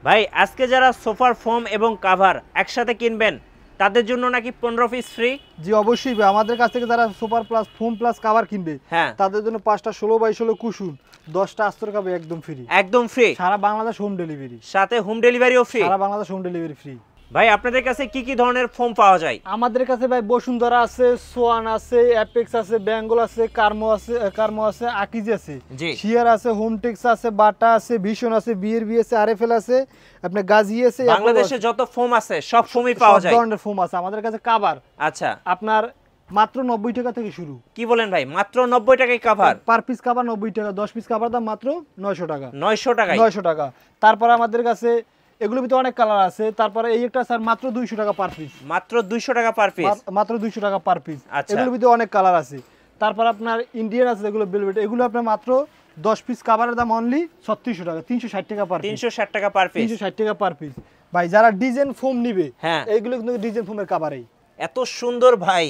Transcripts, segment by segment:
ভাই আজকে যারা সোফার ফোম এবং কভার একসাথে কিনবেন তাদের জন্য নাকি 15 পিস ফ্রি? জি অবশ্যই ভাই, আমাদের কাছ থেকে যারা super plus foam plus cover কিনবে হ্যাঁ তাদের জন্য 5টা 16x16 কুশন 10টা আস্তর কাবে একদম ফ্রি। একদম ফ্রি, সারা বাংলাদেশ হোম ডেলিভারি, সাথে হোম ডেলিভারিও ফ্রি। সারা বাংলাদেশ হোম ডেলিভারি ফ্রি। ভাই আপনাদের কাছে কি কি ধরনের ফোম পাওয়া যায়? আমাদের কাছে ভাই বসুন্ধরা আছে, সোয়ান আছে, অ্যাপেক্স আছে, বেঙ্গল আছে, কার্মো আছে, আকিজ আছে, শিয়ার আছে, হোমটেক্স আছে, বাটা আছে, ভিশন আছে, বিআরবি আছে, আরএফএল আছে, আপনার গাজী আছে। বাংলাদেশে যত ফোম আছে সব ফোমই পাওয়া যায়, সব ধরনের ফোম আছে আমাদের কাছে। কভার আচ্ছা আপনার মাত্র 90 টাকা থেকে শুরু। কি বলেন ভাই, মাত্র 90 টাকায় কভার? পার পিস কভার 90 টাকা, 10 পিস কভার দাম মাত্র 900 টাকা। 900 টাকায়? 900 টাকা। তারপর আমাদের কাছে এগুলোর ভিতরে অনেক কালার আছে। তারপরে এই একটা স্যার মাত্র 200 টাকা পার পিস। মাত্র 200 টাকা পার পিস? মাত্র 200 টাকা পার পিস। আচ্ছা, এগুলোর ভিতরে অনেক কালার আছে। তারপর আপনার ইন্ডিয়ান আছে যেগুলো ভেলভেট, এগুলো আপনার মাত্র 10 পিস কভারের দাম অনলি 3600 টাকা, 360 টাকা পার পিস। 360 টাকা পার পিস? 360 টাকা পার পিস। ভাই যারা ডিজাইন ফোম নিবে হ্যাঁ এইগুলো কিন্তু ডিজাইন ফোমের কভারই এত সুন্দর ভাই,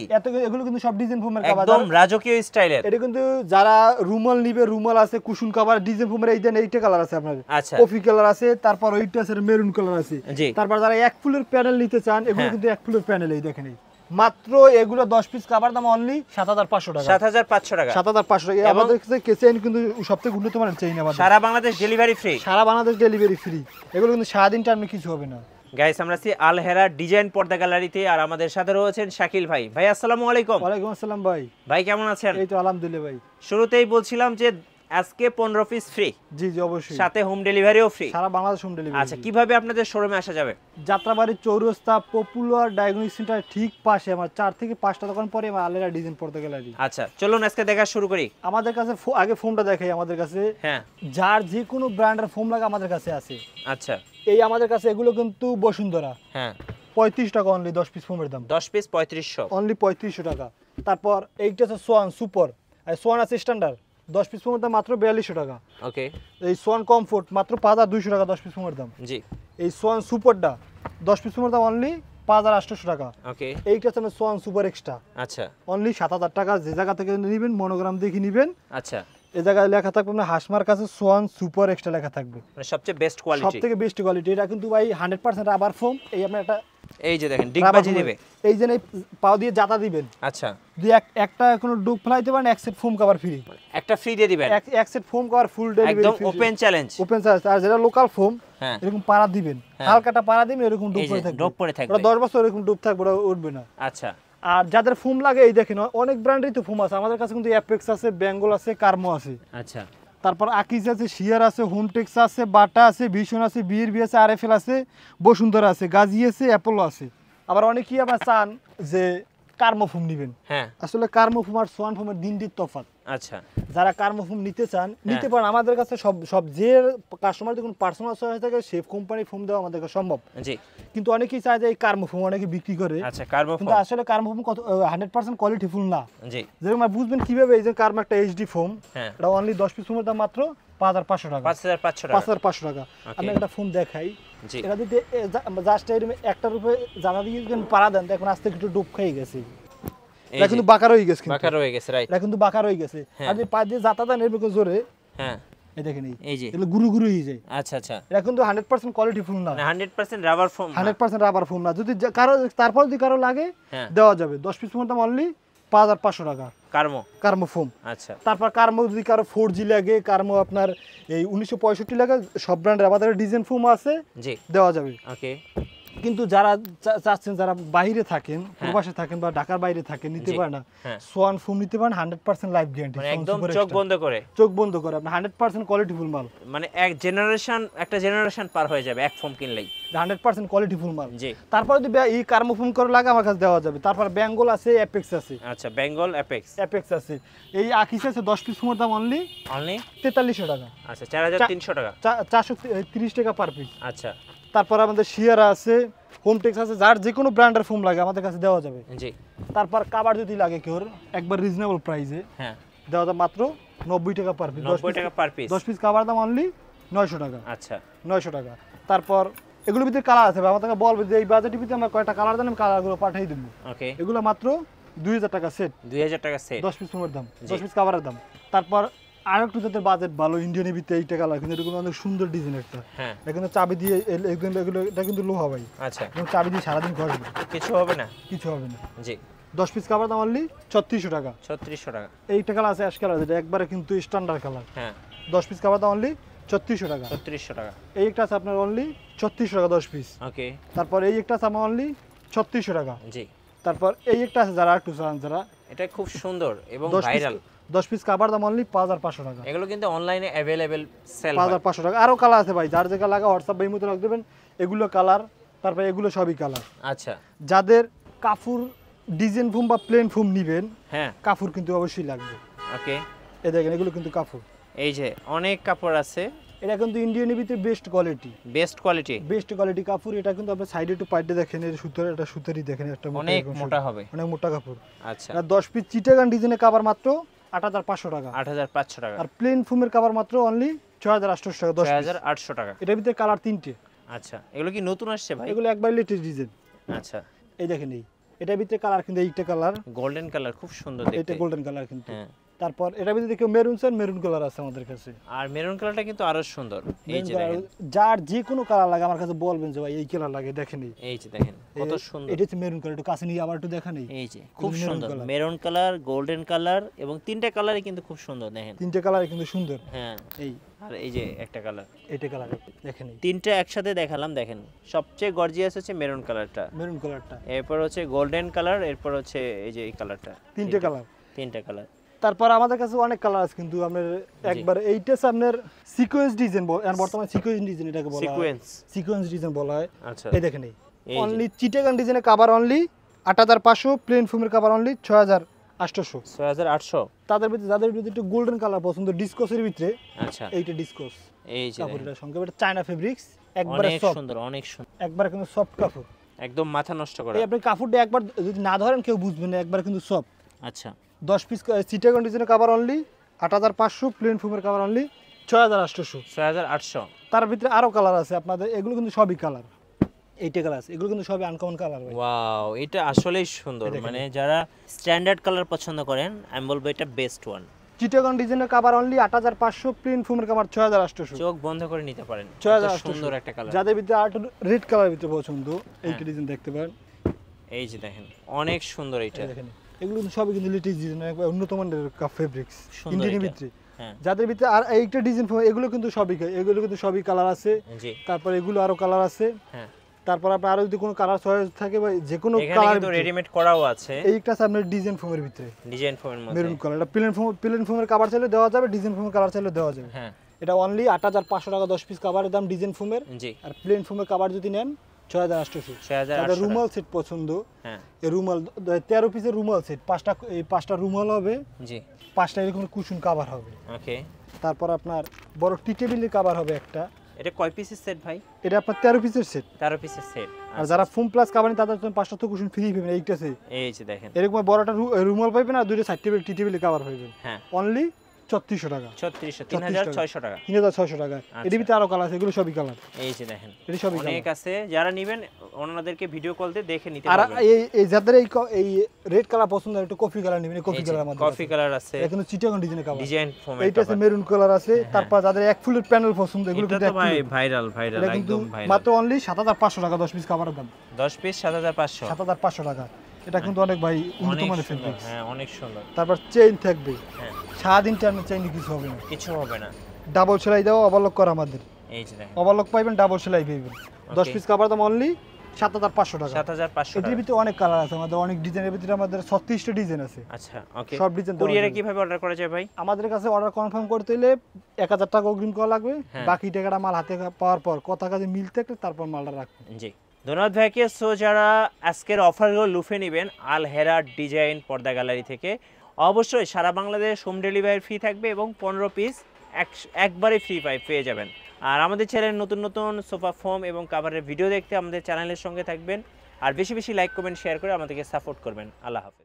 এগুলো কিন্তু সব ডিজাইন ফোমের কভার, একদম রাজকীয় স্টাইলের। এটা কিন্তু যারা রুমাল নিবে, রুমাল আছে, কুশন কভার ডিজাইন ফোমের এই দেন, এইটা কালার আছে আপনাদের। আচ্ছা, কফি কালার আছে, তারপর ওইটা আছে মেরুন কালার আছে। তারপর যারা এক ফুলের প্যানেল নিতে চান, এগুলো কিন্তু এক ফুলের প্যানেল, এই দেখেন এই মাত্র এগুলো 10 পিস কভার দাম অনলি 7500 টাকা। 7500 টাকা? 7500 টাকা। আমাদের কাছে চেইন কিন্তু সবথেকে উন্নত মানের চেইন আমাদের। সারা বাংলাদেশ ডেলিভারি ফ্রি? সারা বাংলাদেশ ডেলিভারি ফ্রি। এগুলো কিন্তু সারাদিন টাইমে কিছু হবে না। গাইস আমরা আছি আল হেরা ডিজাইন পর্দা গ্যালারিতে, আর আমাদের সাথে রয়েছেন শাকিল ভাই। ভাই আসসালামু আলাইকুম। ওয়ালাইকুম আসসালাম ভাই। ভাই কেমন আছেন? এই তো আলহামদুলিল্লাহ ভাই। শুরুতেই বলছিলাম যে আজকে 15 পিস ফ্রি। জি জি অবশ্যই, সাথে হোম ডেলিভারিও ফ্রি? সারা বাংলাদেশ হোম ডেলিভারি। আচ্ছা, কিভাবে আপনাদের শোরুমে আসা যাবে? যাত্রাবাড়ি চৌরাস্তা পপুলার ডায়াগনস্টিক সেন্টার ঠিক পাশে, আমার 4 থেকে 5টা দোকান পরে আমার আল হেরা ডিজাইন পর্দা গ্যালারি। আচ্ছা চলুন আজকে দেখা শুরু করি। আমাদের কাছে আগে ফোমটা দেখাই। আমাদের কাছে হ্যাঁ যার যে কোনো ব্র্যান্ডের ফোম লাগে আমাদের কাছে আছে। আচ্ছা, এই আমাদের কাছে এগুলো কিন্তু বসুন্ধরা, হ্যাঁ 35 টাকা অনলি 10 পিস ফোমের দাম। 10 পিস 3500 অনলি 3500 টাকা। তারপর এইটা আছে সোয়ান সুপার, আর সোয়ান আছে স্ট্যান্ডার্ড, 10 পিস ফোমের দাম মাত্র 4200 টাকা। ওকে। এই সোয়ান কমফোর্ট মাত্র 5200 টাকা 10 পিস ফোমের দাম। জি। এই সোয়ান সুপারটা 10 পিস ফোমের দাম অনলি 5800 টাকা। ওকে। এইটা আছে সোয়ান সুপার এক্সট্রা, আচ্ছা অনলি 7000 টাকা। যে জায়গা থেকে নেবেন মনোগ্রাম দেখে নেবেন। আচ্ছা, এই জায়গায় লেখা থাকবে আপনার হাসমার কাছে সোয়ান সুপার এক্সট্রা লেখা থাকবে, মানে সবচেয়ে বেস্ট কোয়ালিটি। সবথেকে বেস্ট কোয়ালিটি। এটা কিন্তু ভাই 100% রাবার ফোম। এই আপনার একটা এই যে দেখেন ডিগবাজি দিবে, এই যে পাও দিয়ে জাতা দিবেন। আচ্ছা, যদি একটা কোনো ডুব ফেলাইতে পারেন এক সেট ফোম কভার ফ্রি, একটা ফ্রি দিয়ে দিবেন। এক set foam cover full delivery, একদম ওপেন চ্যালেঞ্জ। Open challenge. আর যেটা লোকাল ফোম হ্যাঁ এরকম পাড়া দিবেন, হালকাটা পাড়া দিবেন, এরকম ডুব পড়ে থাকবে, ডুব পড়ে থাকবে। ওটা 10 বছর এরকম ডুব থাকবে, ওটা উঠবে না। আচ্ছা, আর যাদের ফোম লাগে এই দেখেন অনেক ব্র্যান্ডেরই তো ফোম আছে আমাদের কাছে, কিন্তু অ্যাপেক্স আছে, বেঙ্গল আছে, কার্মো আছে। আচ্ছা, তারপর আকিজ আছে, শিয়ার আছে, হোমটেক্স আছে, বাটা আছে, ভিশন আছে, বিআরবি আছে, আরএফএল আছে, বসুন্ধরা আছে, গাজী আছে, অ্যাপোলো আছে। আবার অনেকেই আবার চান যে কার্মো ফোম নেবেন। হ্যাঁ আসলে কার্মো ফোম আর সোয়ান ফোমের দিন তফাৎ। আচ্ছা, যারা কার্মো ফোম নিতে চান নিতে পারেন আমাদের কাছে। সব যে কাস্টমার যদি কোনো পার্সোনাল হয়ে থাকে সে কোম্পানি ফোম দেওয়া আমাদের কাছে সম্ভব। জি। কিন্তু অনেকেই চায় যে এই কার্মো ফোম অনেকে বিক্রি করে। আচ্ছা, কার্মো ফোম কিন্তু আসলে কার্মো ফোম 100% কোয়ালিটিফুল না। জি। যেরকম বুঝবেন কিভাবে, এই যে কার্মো একটা এইচডি ফোম, হ্যাঁ এটা অনলি 10 পিস ফোমের দাম মাত্র 5500 টাকা। 5500 টাকা? 5500 টাকা। আমি একটা ফোন দেখাই। জি। এটা দিতে জাস্ট একটার উপরে জানা দিয়ে পাড়া দেন, দেখুন আস্তে একটু ডুব খেয়ে গেছে, এটা কিন্তু বাঁকা রয়ে গেছে, বাঁকা রয়ে গেছে, রাইট। এটা কিন্তু বাঁকা রয়ে গেছে। আর যে পা দিয়ে জাতা দেন এরকম জোরে, হ্যাঁ এই দেখেন এই যে এগুলো গুরু গুরু হয়ে যায়। আচ্ছা আচ্ছা, এটা কিন্তু 100% কোয়ালিটিফুল না, 100% রাবার ফোম, 100% রাবার ফোম না। যদি কারো তারপর যদি কারো লাগে দেওয়া যাবে। 10 পিস ফোমের দাম অনলি 5500 টাকা কার্মো ফোম। আচ্ছা, তারপর কার্মো যদি কারো 4G লাগে, কার্মো আপনার এই 1965 লাগে, সব ব্র্যান্ডের আমাদের ডিজাইন ফোম আছে, জি দেওয়া যাবে। ওকে। কিন্তু যারা চাচ্ছেন, যারা বাইরে থাকেন, প্রবাসে থাকেন বা ঢাকার বাইরে থাকেন, নিতে পারেন না, সোয়ান ফোম নিতে পারেন, 100% লাইফ গ্যারান্টি, মানে একদম চোখ বন্ধ করে আপনি 100% কোয়ালিটিফুল মাল, মানে একটা জেনারেশন পার হয়ে যাবে এক ফোম কিনলেই, 100% কোয়ালিটিফুল মাল। জি। তারপর যদি এই কার্মো ফোম করে লাগে আমার কাছে দেওয়া যাবে। তারপর বেঙ্গল আছে, অ্যাপেক্স আছে। আচ্ছা, বেঙ্গল অ্যাপেক্স আছে। এই আকিস আছে, 10 পিস ফোমের দাম অনলি 4300 টাকা। আচ্ছা, 4300 টাকা, 430 টাকা পার পিস। আচ্ছা। তারপর আমাদের শিয়ার আছে, হোমটেক্স আছে, যার যে কোনো ব্র্যান্ডের ফোম লাগে আমাদের কাছে দেওয়া যাবে। জি। তারপর কভার যদি লাগে কেউ একবার রিজনেবল প্রাইসে, হ্যাঁ দেওয়া যাবে মাত্র 90 টাকা পার পিস। 90 টাকা পার পিস। 10 পিস কভার দাম অনলি 900 টাকা। আচ্ছা, 900 টাকা। তারপর এগুলোর ভিতরে কালার আছে, আমাদেরকে বলবে যে এই বাজেটের ভিতরে আমরা কয়টা কালার দেন, আমি কালারগুলো পাঠিয়ে দেবো। ওকে। এগুলো মাত্র 2000 টাকা সেট, 2000 টাকা সেট, 10 পিস ফোমের দাম, 10 পিস কভারের দাম। তারপর আর একটু যাদের বাজেট ভালো ইন্ডিয়ান নেভিতে এইটা কালার, কিন্তু এটা কিন্তু অনেক সুন্দর ডিজাইন একটা। হ্যাঁ, এটা কিন্তু চাবি দিয়ে এগুলো এটা কিন্তু লোহা ভাই। আচ্ছা, চাবি দিয়ে সারাদিন ঘষবে, কিছু হবে না, কিছু হবে না। জি। 10 পিস কাভার দাম অনলি 3600 টাকা। 3600 টাকা। এইটা কালার আছে অ্যাশ কালার, যেটা একবারে কিন্তু স্ট্যান্ডার্ড কালার। হ্যাঁ, 10 পিস কাভার দাম অনলি 3600 টাকা। 3600 টাকা। এই একটা আছে আপনার অনলি 3600 টাকা 10 পিস। ওকে। তারপর এই একটা আছে আমার অনলি 3600 টাকা। জি। তারপর এই একটা আছে যারা একটু চান, যারা এটা খুব সুন্দর এবং ভাইরাল। 10 পিস কাভার দাম অনলি 5500 টাকা। এগুলো কিন্তু অনলাইনে अवेलेबल সেল হয়। 5500 টাকা। আরো কালার আছে ভাই, যার যে কালার লাগা হোয়াটসঅ্যাপ বা ইমোতে রাখ দেবেন। এগুলো কালার, তারপর এগুলো সবই কালার। আচ্ছা, যাদের কাফুর ডিজাইন ফোম বা প্লেন ফোম নেবেন, হ্যাঁ, কাফুর কিন্তু অবশ্যই লাগবে। ওকে। এই দেখেন এগুলো কিন্তু কাফুর। এই যে অনেক কাপড় আছে, এটা কিন্তু ইন্ডিয়ান নেভিতে best quality, best quality, best quality কাপড়। এটা কিন্তু আপনি সাইডে একটু পাইটে দেখেন, এর সুতোর, এটা সুতারই দেখেন, একটা অনেক মোটা হবে, অনেক মোটা কাপড়। আচ্ছা, আর 10 পিস চিটাগান ডিজাইনের কভার মাত্র 8500 টাকা। 8500 টাকা। আর প্লেন ফোমের কভার মাত্র অনলি 6800 টাকা 10 পিস। 6800 টাকা। এটার ভিতরে কালার 3টে। আচ্ছা, এগুলো কি নতুন আসছে ভাই? এগুলো একবার লেটেস্ট ডিজাইন। আচ্ছা, এই দেখেন এটার ভিতরে কালার কিন্তু এইটা কালার, গোল্ডেন কালার, খুব সুন্দর দেখতে। এটা গোল্ডেন কালার কিন্তু। হ্যাঁ, তারপর এটার ভিতরে দেখো মেরুন স্যার, মেরুন কালার আছে আমাদের কাছে। আর মেরুন কালারটা কিন্তু আরো সুন্দর। এই যে দেখেন, যার যে কোনো কালার লাগে আমার কাছে বলবেন যে ভাই এই কালার লাগে, দেখেন এই যে দেখেন কত সুন্দর। এটা হচ্ছে মেরুন কালার, একটু কাছে নিয়ে আবার একটু দেখান। এই যে খুব সুন্দর মেরুন কালার, গোল্ডেন কালার, এবং তিনটা কালারই কিন্তু খুব সুন্দর দেখেন। তিনটে কালার কিন্তু সুন্দর। হ্যাঁ, এই আর এই যে একটা কালার, এইটা কালার দেখেন। তিনটা একসাথে দেখালাম, দেখেন সবচেয়ে গর্জিয়াস হচ্ছে মেরুন কালারটা, মেরুন কালারটা, এরপর হচ্ছে গোল্ডেন কালার, এরপর হচ্ছে এই যে এই কালারটা। তিনটে কালার, তিনটা কালার। তারপর আমাদের কাছে অনেক কালার আছে, কিন্তু আপনার একবার এইটা আছে আপনার সিকোয়েন্স ডিজাইন, আর বর্তমানে সিকোয়েন্স ডিজাইন এটাকে বলা হয়, সিকোয়েন্স ডিজাইন বলা হয়। আচ্ছা, এই দেখেন অনলি চিটাগান ডিজাইনের কভার অনলি 8500, প্লেন ফোমের কভার অনলি 6800। 6800। তাদের ভিতরে যাদের ভিতরে একটু গোল্ডেন কালার পছন্দ, ডিসকসের ভিতরে, আচ্ছা, এইটা ডিসকস। এই যে কাপড়ের সঙ্গে এটা চায়না ফেব্রিক্স, একবারে অনেক সফট, সুন্দর, অনেক সুন্দর, একবারে কিন্তু সফট কাপড়, একদম মাথা নষ্ট করা। এই আপনি কাপড়টা একবার যদি না ধরেন কেউ বুঝবেন না, একবারে কিন্তু সফট। আচ্ছা, 10 পিস চিটাগান ডিজাইনের কভার অনলি 8500, প্লেন ফোমের কভার অনলি 6800। 6800। তার ভিতরে আরো কালার আছে আপনাদের, এগুলো কিন্তু সবই কালার, এইটা কালার আছে, এগুলো কিন্তু সবই আনকমন কালার ভাই। ওয়াও, এটা আসলেই সুন্দর। মানে যারা স্ট্যান্ডার্ড কালার পছন্দ করেন, আমি বলবো এটা বেস্ট ওয়ান। চিটাগান ডিজাইনের কভার অনলি 8500, প্লেন ফোমের কভার 6800। চোখ বন্ধ করে নিতে পারেন, 6800 সুন্দর একটা কালার। যাদের ভিতরে আর রেড কালার ভিতরে পছন্দ, এইটা ডিজাইন দেখতে পারেন। এই যে দেখেন অনেক সুন্দর এটা। দেখেন এগুলো কিন্তু সবই কিন্তু লেটেস্ট ডিজাইন, একবার উন্নত মানের ফেব্রিক্স ইন্ডিয়ান ভিতরে। হ্যাঁ, যাদের ভিতরে আর এইটা ডিজাইন, এগুলো কিন্তু সবই কালার আছে। জি। তারপর এগুলো আরো কালার আছে। হ্যাঁ, তারপর আপনার আরো যদি কোনো কালার চয়েস থাকে বা যে কোনো এখানে কালার, কিন্তু রেডিমেড করাও আছে। এইটা আছে আপনার ডিজাইন ফোমের ভিতরে, ডিজাইন ফোমের মধ্যে মেরুন কালার। এটা প্লেন ফোমের কভার চাইলে দেওয়া যাবে, ডিজাইন ফোমের কালার চাইলে দেওয়া যাবে। হ্যাঁ, এটা অনলি 8500 টাকা 10 পিস কভারের দাম ডিজাইন ফোমের। জি। আর প্লেন ফোমের কভার যদি নেন 6800। 6800। রুমাল সেট পছন্দ, হ্যাঁ, এই রুমাল 13 পিসের রুমাল সেট, পাঁচটা রুমাল হবে, জি। 5টা এরকম কুশন কভার হবে। ওকে। তারপর আপনার বড় টি টেবিলের কভার হবে একটা। এটা কয় পিসের সেট ভাই? এটা আপনার 13 পিসের সেট। 13 পিসের সেট। আর যারা ফোম প্লাস কভার নেন তাদের জন্য 5টা তো কুশন ফ্রি পাবেন এইটাতে। এই যে দেখেন এরকম বড়টা রুমাল পাবেন আর দুইটা সাইড টেবিল টি টেবিলের কভার পাবেন। হ্যাঁ, অনলি 3600 টাকা। 3600 টাকা। 3600 টাকা। এর ভিতরে আরো কালার আছে, এগুলো সবই কালার। এই যে দেখেন এটা সবই অনেক আছে, যারা নেবেন ওনাদেরকে ভিডিও কল দিয়ে দেখে নিতে আর পারবেন। এই যাদের এই রেড কালার পছন্দ, একটু কফি কালার নেবেন, কফি কালার মধ্যে কফি কালার আছে, এটা কিন্তু চিটাগান ডিজাইনের কভার, ডিজাইন ফোমের এইটা আছে মেরুন কালার আছে। তারপর যাদের এক ফুলের প্যানেল পছন্দ, এগুলো এটা কিন্তু তো ভাই ভাইরাল একদম ভাইরাল। মাত্র অনলি 7500 টাকা 10 পিস কভারের দাম। 10 পিস 7500। 7500 টাকা। এটা কিন্তু অনেক ভাই উন্নত অনেক মানের সুন্দর। ফেব্রিক্স। হ্যাঁ, অনেক সুন্দর। তারপর চেইন থাকবে, হ্যাঁ, সারাদিন টার্নের চেইন কিছু হবে না, কিছু হবে না। ডাবল সেলাই দেওয়া, ওভারলক করা আমাদের। এই যে দেখেন ওভারলক পাইবেন, ডাবল সেলাই পাইবেন। 10 পিস কভার দাম অনলি 7500 টাকা। 7500 এর টাকা। ভিতরে অনেক কালার আছে আমাদের, অনেক ডিজাইনের ভিতরে আমাদের 36টা ডিজাইন আছে। আচ্ছা, ওকে। সব ডিজাইন কুরিয়ারে কিভাবে অর্ডার করা যায় ভাই? আমাদের কাছে অর্ডার কনফার্ম করতে হলে 1000 টাকা অগ্রিম করা লাগবে, বাকি টাকাটা মাল হাতে পাওয়ার পর কথা কাজে মিল থাকলে তারপর মালটা রাখবেন। জি, ধন্যবাদ ভাইকে। সো যারা আজকের অফারগুলো লুফে নেবেন আল হেরা ডিজাইন পর্দা গ্যালারি থেকে, অবশ্যই সারা বাংলাদেশ হোম ডেলিভারি ফ্রি থাকবে এবং 15 পিস একবারে ফ্রি পেয়ে যাবেন। আর আমাদের চ্যানেলে নতুন নতুন সোফা ফোম এবং কাভারের ভিডিও দেখতে আমাদের চ্যানেলের সঙ্গে থাকবেন। আর বেশি বেশি লাইক কমেন্ট শেয়ার করে আমাদেরকে সাপোর্ট করবেন। আল্লাহ হাফেজ।